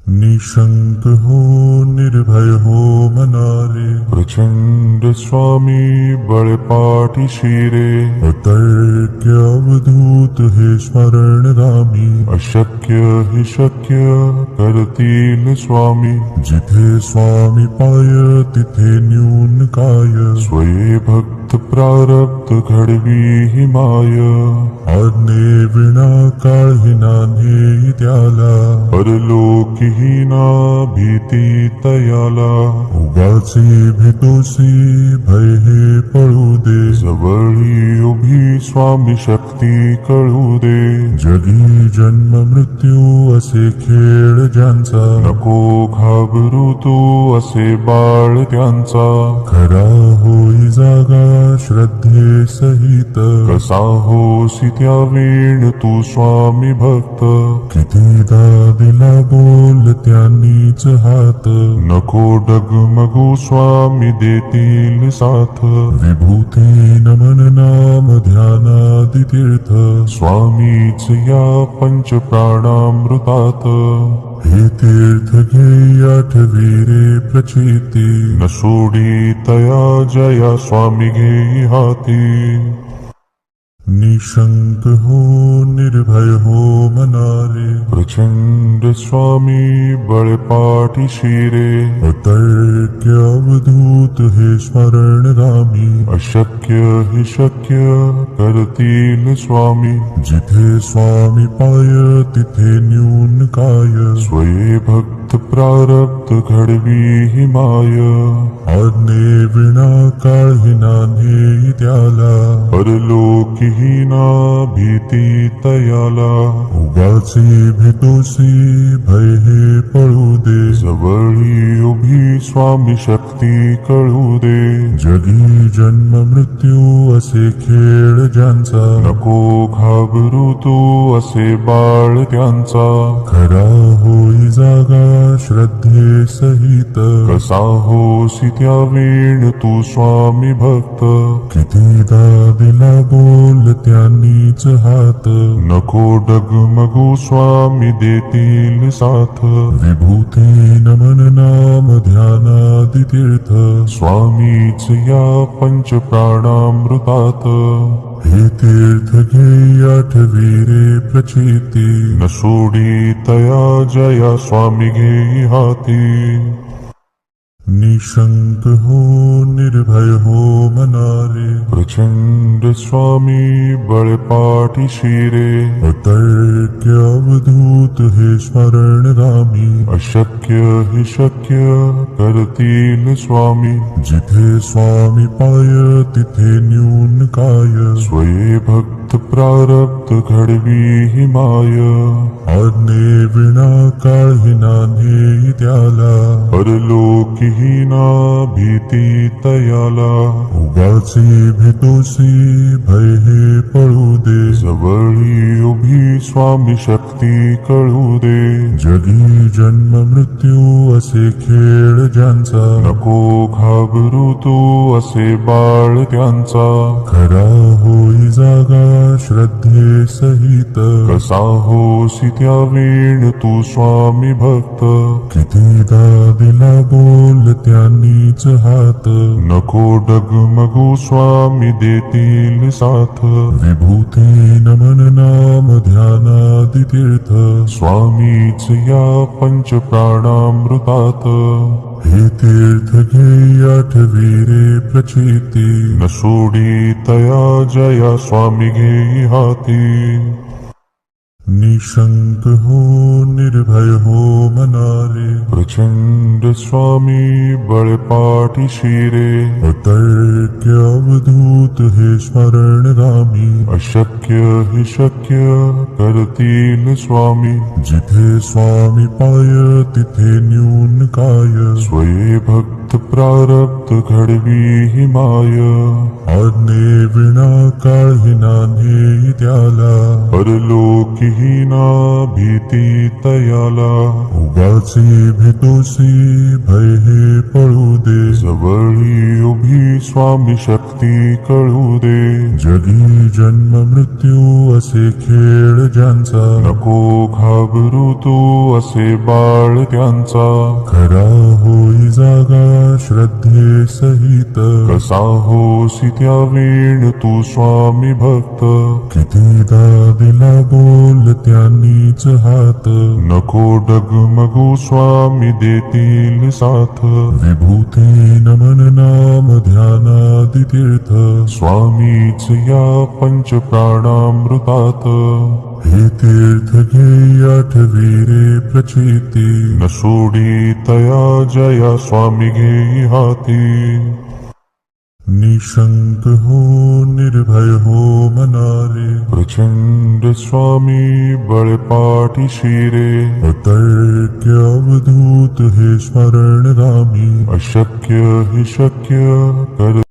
निशंक हो निर्भय हो मनारे, प्रचंड स्वामी बळपाठी शिरे. अतर्क्य अवधूत हे स्मरणगामी, अशक्य हि शक्य करतील स्वामी. जिथे स्वामी पाय तिथे न्यून काय, स्वये भक्त प्रारब्ध घडवी हि माय. आज्ञे विना काळही नान्हे त्याला, परलोकी हीना भीती तयाला. उगाचे भीतोसी भय हे पळू दे, जवळी उभी स्वामी शक्ती कळू दे. जगी जन्म मृत्यू असे खेळ ज्यांचा, नको घाबरू तू असे बाळ त्यांचा. खरा होई जागा श्रद्धे सहित, कसा होसी त्या वेळ तू स्वामी भक्त. कितीदा दिला बोल त्यांनीच हात, नको डगमगू स्वामी देतील साथ. विभूती नमन नाम ध्यानादि तीर्थ, स्वामीच या पंच प्राणामृतात. हे तीर्थ घे आठवी रे प्रचिती, न सोडी तया जया स्वामी घे हाती. निशंक हो निर्भय हो मनारे, प्रचंड स्वामी बळपाठी शिरे. अतर्क्य अवधूत हे स्मरणगामी, अशक्य हि शक्य करतील स्वामी. जिथे स्वामी पाय तिथे न्यून काय, स्वये भक्त प्रारब्ध घडवी हि माय. आज्ञे विना काळही नान्हे त्याला, परलोकी हीना भीती तयाला. उगाचे भीतोसी भय हे पळू दे, जवळी उभी स्वामी शक्ती कळू दे. जगी जन्म मृत्यू असे खेळ ज्यांचा, नको घाबरू तू असे बाळ त्यांचा. खरा होई जागा श्रद्धे सहित, कसा होसी त्या वेळ तू स्वामी भक्त. कितीदा दिला बोल त्यांनीच हात, नको डगमगू स्वामी देतील साथ. विभूती नमन नाम ध्यानादि तीर्थ, स्वामीच या पंच प्राणामृतात. हे तीर्थ घे आठवी रे प्रचिती, न सोडी तया जया स्वामी घे हाती. निशंक हो निर्भय हो मनारे, प्रचंड स्वामी बळपाठी शिरे. अतर्क्य अवधूत हे स्मरणगामी, अशक्य हि शक्य करतील स्वामी. जिथे स्वामी पाय तिथे न्यून काय, स्वये भक्त प्रारब्ध घडवी हि माय. आज्ञे विना काळही नान्हे त्याला, परलोकी हीना भीती तयाला. उगाचे भीतोसी भय हे पळू दे, जवळी उभी स्वामी शक्ती कळू दे. जगी जन्म मृत्यू असे खेळ ज्यांचा, नको घाबरू तू असे बाळ त्यांचा. खरा होई जागा श्रद्धे सहित, कसा होसी त्या वेळ तू स्वामी भक्त. कितीदा दिला बोल त्यांनीच हात, नको डगमगू स्वामी देतील साथ. विभूती नमन नाम ध्यानादि तीर्थ, स्वामीच या पंच प्राणामृतात. हे तीर्थ घे आठवी रे प्रचिती, न सोडी तया जया स्वामी घे हाती. निशंक हो निर्भय हो मनारे, प्रचंड स्वामी बळपाठी शिरे. अतर्क्य अवधूत हे स्मरणगामी, अशक्य हि शक्य करतील स्वामी. जिथे स्वामी पाय तिथे न्यून काय, स्वये भक्त प्रारब्ध घडवी हि माय. आज्ञे विना काळही नान्हे त्याला, परलोकी हीना भीती तयाला. उगाचे तोसी भय हे पळू दे जवळी उभी स्वामी शक्ती कळू दे जगी जन्म मृत्यू असे खेळ ज्यांचा नको घाबरू तू असे बाळ त्यांचा खरा होई जागा श्रद्धे सहित कसा होसी त्या वेळ तू स्वामी भक्त कितीदा दिला बोल त्यांनीच हात नको डगमगू स्वामी देतील साथ विभूती नमन नाम ध्यानादि तीर्थ स्वामीच या पंच प्राणामृतात हे तीर्थ घे आठवी रे प्रचिती न सोडी तया जया स्वामी घेई हाती निशंक हो निर्भय हो मनारे प्रचंड स्वामी बळपाठी शिरे अतर्क्य अवधूत हे स्मरण रामी अशक्य हि शक्य कर